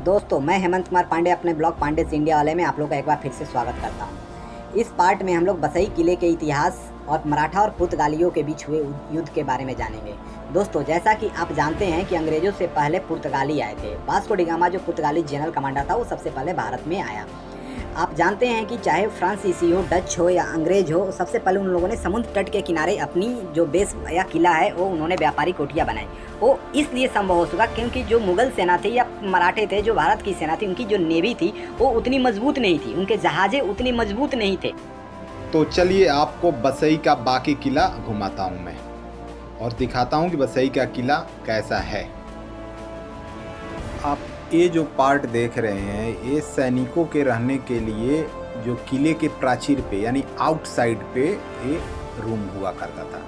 दोस्तों, मैं हेमंत कुमार पांडे अपने ब्लॉग पांडेस इंडिया वाले में आप लोग का एक बार फिर से स्वागत करता हूं। इस पार्ट में हम लोग बसई किले के इतिहास और मराठा और पुर्तगालियों के बीच हुए युद्ध के बारे में जानेंगे। दोस्तों, जैसा कि आप जानते हैं कि अंग्रेजों से पहले पुर्तगाली आए थे। वास्को डी गामा जो पुर्तगाली जनरल कमांडर था वो सबसे पहले भारत में आया। आप जानते हैं कि चाहे फ्रांसीसी हो, डच हो या अंग्रेज हो, सबसे पहले उन लोगों ने समुद्र तट के किनारे अपनी जो बेस या किला है वो उन्होंने व्यापारी कोठियाँ बनाई। वो इसलिए संभव हो सका क्योंकि जो मुगल सेना थी या मराठे थे, जो भारत की सेना थी, उनकी जो नेवी थी वो उतनी मजबूत नहीं थी, उनके जहाज़ें उतनी मजबूत नहीं थे। तो चलिए आपको बसई का बाकी किला घुमाता हूँ मैं और दिखाता हूँ कि बसई का किला कैसा है। आप ये जो पार्ट देख रहे हैं ये सैनिकों के रहने के लिए जो किले के प्राचीर पे यानी आउटसाइड पे ये रूम हुआ करता था।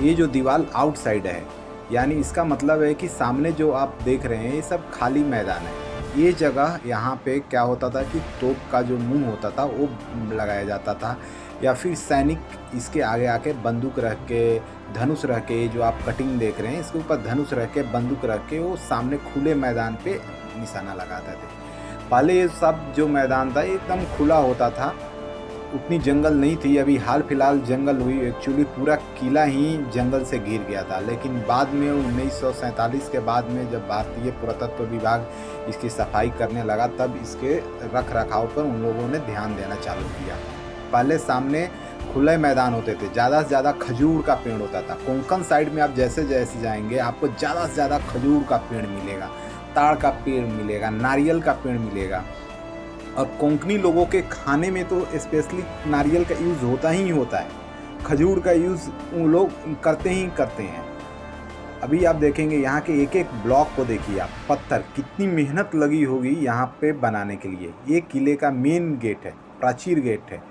ये जो दीवार आउटसाइड है यानी इसका मतलब है कि सामने जो आप देख रहे हैं ये सब खाली मैदान है। ये जगह यहाँ पे क्या होता था कि तोप का जो मुंह होता था वो लगाया जाता था या फिर सैनिक इसके आगे आके बंदूक रख के, धनुष रख के, जो आप कटिंग देख रहे हैं इसके ऊपर धनुष रख के, बंदूक रख के वो सामने खुले मैदान पे निशाना लगाते थे। पहले ये सब जो मैदान था एकदम खुला होता था, उतनी जंगल नहीं थी। अभी हाल फिलहाल जंगल हुई, एक्चुअली पूरा किला ही जंगल से घिर गया था। लेकिन बाद में 1947 के बाद में जब भारतीय पुरातत्व विभाग इसकी सफाई करने लगा तब इसके रख रखाव पर उन लोगों ने ध्यान देना चालू किया। पहले सामने खुले मैदान होते थे, ज़्यादा से ज़्यादा खजूर का पेड़ होता था। कोंकण साइड में आप जैसे जैसे जाएंगे आपको ज़्यादा से ज़्यादा खजूर का पेड़ मिलेगा, ताड़ का पेड़ मिलेगा, नारियल का पेड़ मिलेगा। और कोंकणी लोगों के खाने में तो स्पेशली नारियल का यूज़ होता ही होता है, खजूर का यूज़ उन लोग करते ही करते हैं। अभी आप देखेंगे यहाँ के एक एक ब्लॉक को देखिए आप, पत्थर कितनी मेहनत लगी होगी यहाँ पे बनाने के लिए। ये किले का मेन गेट है, प्राचीर गेट है,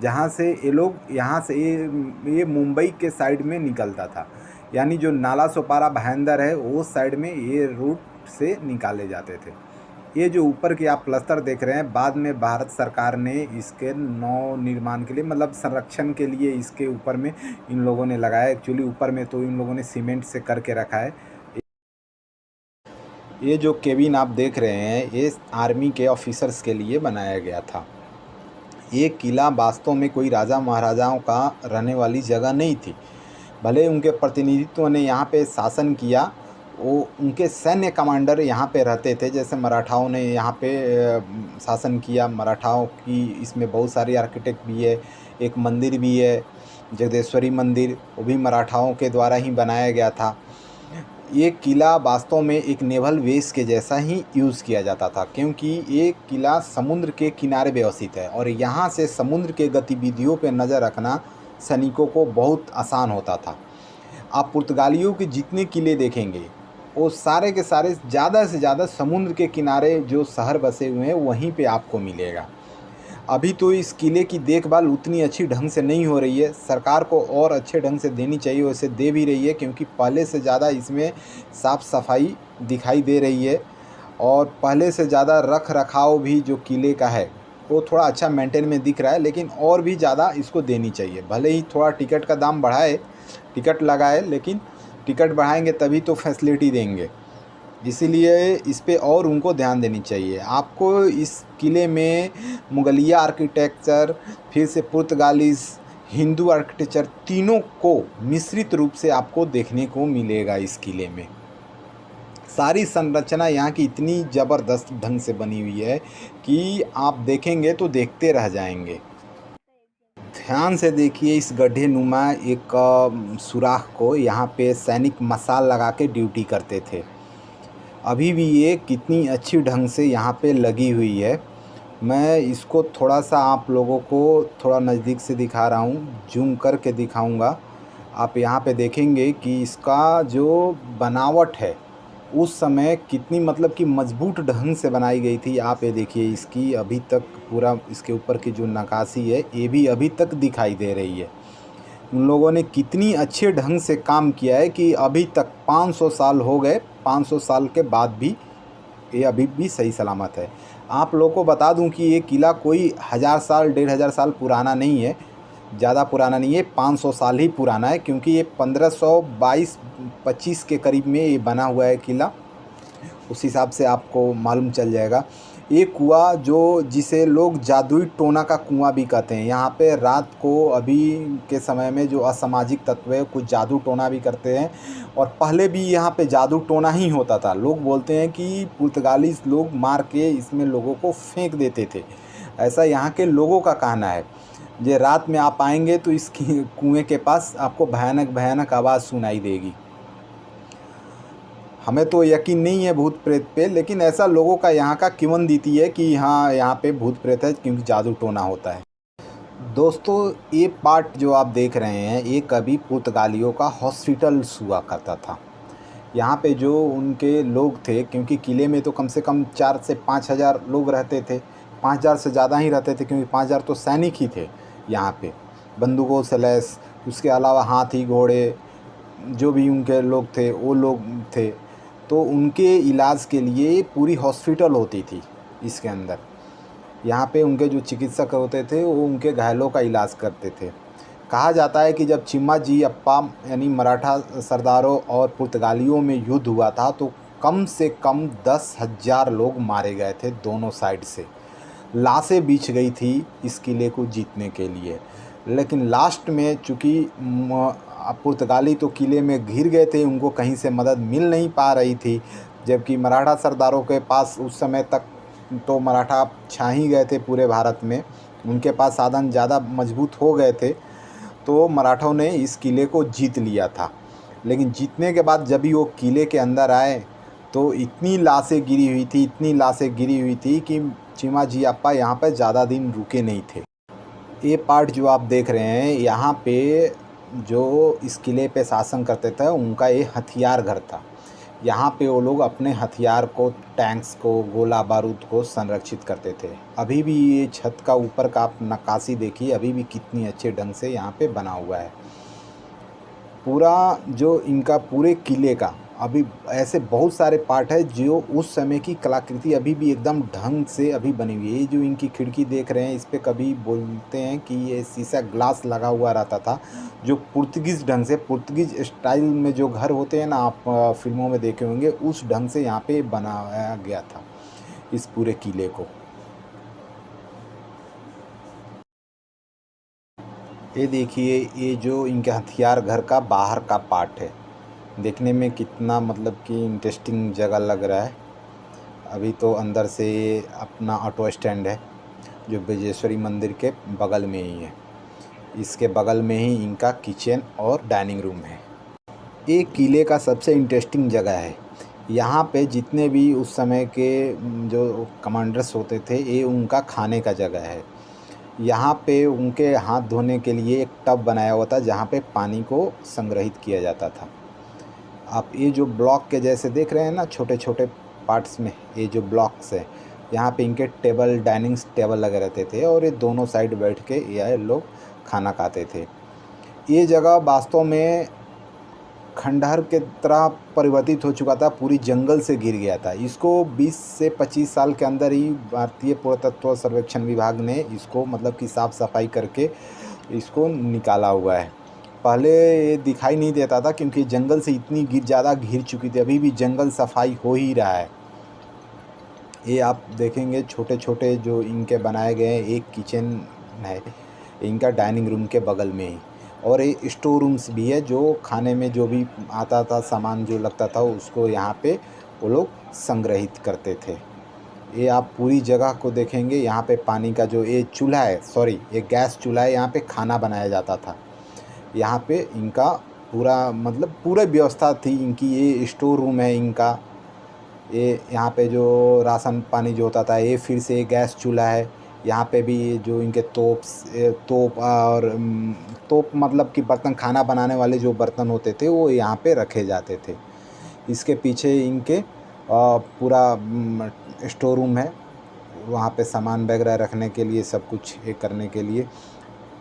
जहाँ से ये लोग यहाँ से ये मुंबई के साइड में निकलता था, यानी जो नाला सोपारा भाईंदर है वो साइड में ये रूट से निकाले जाते थे। ये जो ऊपर की आप प्लस्तर देख रहे हैं, बाद में भारत सरकार ने इसके नव निर्माण के लिए मतलब संरक्षण के लिए इसके ऊपर में इन लोगों ने लगाया। एक्चुअली ऊपर में तो इन लोगों ने सीमेंट से करके रखा है। ये जो केबिन आप देख रहे हैं ये आर्मी के ऑफिसर्स के लिए बनाया गया था। ये किला वास्तव में कोई राजा महाराजाओं का रहने वाली जगह नहीं थी। भले उनके प्रतिनिधित्व ने यहाँ पे शासन किया, वो उनके सैन्य कमांडर यहाँ पे रहते थे। जैसे मराठाओं ने यहाँ पे शासन किया, मराठाओं की इसमें बहुत सारी आर्किटेक्ट भी है। एक मंदिर भी है जगदेश्वरी मंदिर, वो भी मराठाओं के द्वारा ही बनाया गया था। ये किला वास्तव में एक नेवल बेस के जैसा ही यूज़ किया जाता था, क्योंकि ये किला समुद्र के किनारे व्यवस्थित है और यहाँ से समुद्र के गतिविधियों पर नज़र रखना सैनिकों को बहुत आसान होता था। आप पुर्तगालियों के जितने किले देखेंगे वो सारे के सारे ज़्यादा से ज़्यादा समुद्र के किनारे जो शहर बसे हुए हैं वहीं पे आपको मिलेगा। अभी तो इस किले की देखभाल उतनी अच्छी ढंग से नहीं हो रही है, सरकार को और अच्छे ढंग से देनी चाहिए, वैसे दे भी रही है, क्योंकि पहले से ज़्यादा इसमें साफ़ सफाई दिखाई दे रही है और पहले से ज़्यादा रख रखाव भी जो किले का है वो थोड़ा अच्छा मेंटेन में दिख रहा है। लेकिन और भी ज़्यादा इसको देनी चाहिए। भले ही थोड़ा टिकट का दाम बढ़ाए, टिकट लगाए, लेकिन टिकट बढ़ाएंगे तभी तो फैसिलिटी देंगे, इसीलिए इस पे और उनको ध्यान देनी चाहिए। आपको इस किले में मुगलिया आर्किटेक्चर, फिर से पुर्तगालीज, हिंदू आर्किटेक्चर, तीनों को मिश्रित रूप से आपको देखने को मिलेगा। इस किले में सारी संरचना यहाँ की इतनी ज़बरदस्त ढंग से बनी हुई है कि आप देखेंगे तो देखते रह जाएंगे। ध्यान से देखिए इस गड्ढे नुमा एक सुराख को, यहाँ पे सैनिक मसाल लगा के ड्यूटी करते थे। अभी भी ये कितनी अच्छी ढंग से यहाँ पे लगी हुई है। मैं इसको थोड़ा सा आप लोगों को थोड़ा नज़दीक से दिखा रहा हूँ, जूम करके दिखाऊंगा। आप यहाँ पे देखेंगे कि इसका जो बनावट है उस समय कितनी मतलब कि मजबूत ढंग से बनाई गई थी। आप ये देखिए इसकी अभी तक पूरा इसके ऊपर की जो नक्काशी है ये भी अभी तक दिखाई दे रही है। उन लोगों ने कितनी अच्छे ढंग से काम किया है कि अभी तक 500 साल हो गए, 500 साल के बाद भी ये अभी भी सही सलामत है। आप लोगों को बता दूं कि ये किला कोई 1000 साल 1500 साल पुराना नहीं है, ज़्यादा पुराना नहीं है, 500 साल ही पुराना है, क्योंकि ये 1522-25 के करीब में ये बना हुआ है किला। उस हिसाब से आपको मालूम चल जाएगा। ये कुआँ जो जिसे लोग जादुई टोना का कुआँ भी कहते हैं, यहाँ पे रात को अभी के समय में जो असामाजिक तत्व है कुछ जादू टोना भी करते हैं। और पहले भी यहाँ पे जादू टोना ही होता था। लोग बोलते हैं कि पुर्तगाली लोग मार के इसमें लोगों को फेंक देते थे, ऐसा यहाँ के लोगों का कहना है। ये रात में आप आएंगे तो इस कुएं के पास आपको भयानक भयानक आवाज़ सुनाई देगी। हमें तो यकीन नहीं है भूत प्रेत पे, लेकिन ऐसा लोगों का यहाँ का किंवदंती है कि हाँ यहाँ पे भूत प्रेत है, क्योंकि जादू टोना होता है। दोस्तों ये पार्ट जो आप देख रहे हैं ये कभी पुर्तगालियों का हॉस्पिटल हुआ करता था। यहाँ पे जो उनके लोग थे, क्योंकि किले में तो कम से कम 4 से 5 हज़ार लोग रहते थे, 5 हज़ार से ज़्यादा ही रहते थे, क्योंकि 5 हज़ार तो सैनिक ही थे यहाँ पे, बंदूकों से लैस। उसके अलावा हाथी घोड़े जो भी उनके लोग थे वो लोग थे, तो उनके इलाज के लिए पूरी हॉस्पिटल होती थी इसके अंदर। यहाँ पे उनके जो चिकित्सक होते थे वो उनके घायलों का इलाज करते थे। कहा जाता है कि जब चिम्माजी अप्पा यानी मराठा सरदारों और पुर्तगालियों में युद्ध हुआ था तो कम से कम 10,000 लोग मारे गए थे दोनों साइड से। लाशें बिछ गई थी इस किले को जीतने के लिए। लेकिन लास्ट में चूँकि पुर्तगाली तो किले में घिर गए थे, उनको कहीं से मदद मिल नहीं पा रही थी, जबकि मराठा सरदारों के पास उस समय तक तो मराठा छा ही गए थे पूरे भारत में, उनके पास साधन ज़्यादा मजबूत हो गए थे, तो मराठों ने इस किले को जीत लिया था। लेकिन जीतने के बाद जब भी वो किले के अंदर आए तो इतनी लाशें गिरी हुई थी, इतनी लाशें गिरी हुई थी कि चिम्माजी अप्पा यहाँ पर ज़्यादा दिन रुके नहीं थे। ये पार्ट जो आप देख रहे हैं यहाँ पे जो इस किले पे शासन करते थे उनका ये हथियार घर था। यहाँ पे वो लोग अपने हथियार को, टैंक्स को, गोला बारूद को संरक्षित करते थे। अभी भी ये छत का ऊपर का आप नक्काशी देखिए, अभी भी कितनी अच्छे ढंग से यहाँ पे बना हुआ है। पूरा जो इनका पूरे किले का अभी ऐसे बहुत सारे पार्ट है जो उस समय की कलाकृति अभी भी एकदम ढंग से अभी बनी हुई है। ये जो इनकी खिड़की देख रहे हैं इस पे कभी बोलते हैं कि ये शीशा ग्लास लगा हुआ रहता था, जो पुर्तगीज़ ढंग से, पुर्तगीज़ स्टाइल में जो घर होते हैं ना, आप फिल्मों में देखे होंगे, उस ढंग से यहाँ पे बनाया गया था इस पूरे किले को। ये देखिए ये जो इनके हथियार घर का बाहर का पार्ट है, देखने में कितना मतलब कि इंटरेस्टिंग जगह लग रहा है। अभी तो अंदर से अपना ऑटो स्टैंड है जो ब्रजेश्वरी मंदिर के बगल में ही है। इसके बगल में ही इनका किचन और डाइनिंग रूम है। ये किले का सबसे इंटरेस्टिंग जगह है। यहाँ पे जितने भी उस समय के जो कमांडर्स होते थे ये उनका खाने का जगह है। यहाँ पे उनके हाथ धोने के लिए एक टब बनाया हुआ था जहाँ पे पानी को संग्रहित किया जाता था। आप ये जो ब्लॉक के जैसे देख रहे हैं ना छोटे छोटे पार्ट्स में, ये जो ब्लॉक्स है, यहाँ पे इनके टेबल, डाइनिंग टेबल लगे रहते थे और ये दोनों साइड बैठ के ये लोग खाना खाते थे। ये जगह वास्तव में खंडहर के तरह परिवर्तित हो चुका था, पूरी जंगल से घिर गया था। इसको 20 से 25 साल के अंदर ही भारतीय पुरातत्व सर्वेक्षण विभाग ने इसको मतलब कि साफ़ सफाई करके इसको निकाला हुआ है। पहले ये दिखाई नहीं देता था क्योंकि जंगल से इतनी ज़्यादा घिर चुकी थी, अभी भी जंगल सफाई हो ही रहा है। ये आप देखेंगे छोटे छोटे जो इनके बनाए गए हैं, एक किचन है इनका डाइनिंग रूम के बगल में ही, और ये स्टोर रूम्स भी है जो खाने में जो भी आता था सामान जो लगता था उसको यहाँ पे वो लोग संग्रहित करते थे। ये आप पूरी जगह को देखेंगे, यहाँ पे पानी का जो ये चूल्हा है, सॉरी ये गैस चूल्हा है, यहाँ पे खाना बनाया जाता था। यहाँ पे इनका पूरा मतलब पूरा व्यवस्था थी इनकी। ये स्टोर रूम है इनका। ये यहाँ पे जो राशन पानी जो होता था, ये फिर से गैस चूल्हा है। यहाँ पे भी जो इनके तोप और तोप मतलब कि बर्तन, खाना बनाने वाले जो बर्तन होते थे वो यहाँ पे रखे जाते थे। इसके पीछे इनके पूरा स्टोर रूम है, वहाँ पे सामान वगैरह रखने के लिए, सब कुछ ये करने के लिए।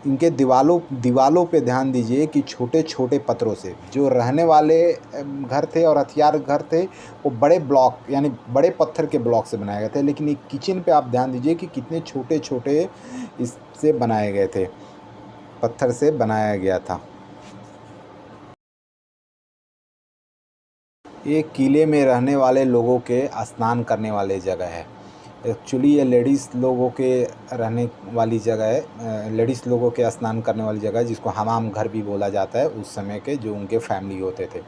इनके दीवालों पे ध्यान दीजिए कि छोटे छोटे पत्थरों से जो रहने वाले घर थे और हथियार घर थे वो बड़े ब्लॉक यानी बड़े पत्थर के ब्लॉक से बनाए गए थे, लेकिन एक किचन पे आप ध्यान दीजिए कि कितने छोटे छोटे इससे बनाए गए थे, पत्थर से बनाया गया था। ये किले में रहने वाले लोगों के स्नान करने वाले जगह है। एक्चुअली ये लेडीज़ लोगों के रहने वाली जगह है, लेडीज़ लोगों के स्नान करने वाली जगह है, जिसको हमाम घर भी बोला जाता है। उस समय के जो उनके फैमिली होते थे,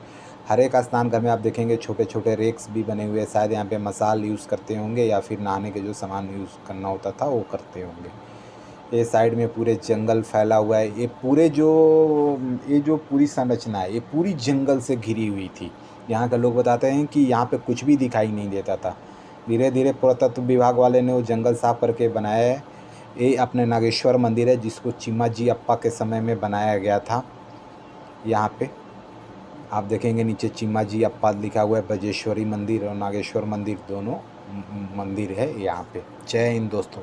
हर एक स्नान घर में आप देखेंगे छोटे छोटे रेक्स भी बने हुए हैं। शायद यहाँ पे मसाल यूज़ करते होंगे या फिर नहाने के जो सामान यूज़ करना होता था वो करते होंगे। ये साइड में पूरे जंगल फैला हुआ है। ये जो पूरी संरचना है ये पूरी जंगल से घिरी हुई थी। यहाँ के लोग बताते हैं कि यहाँ पे कुछ भी दिखाई नहीं देता था। धीरे धीरे पुरातत्व विभाग वाले ने वो जंगल साफ करके बनाया है। ये अपने नागेश्वर मंदिर है, जिसको चिम्माजी अप्पा के समय में बनाया गया था। यहाँ पे आप देखेंगे नीचे चिम्माजी अप्पा लिखा हुआ है। बजेश्वरी मंदिर और नागेश्वर मंदिर दोनों मंदिर है यहाँ पे। जय हिंद दोस्तों।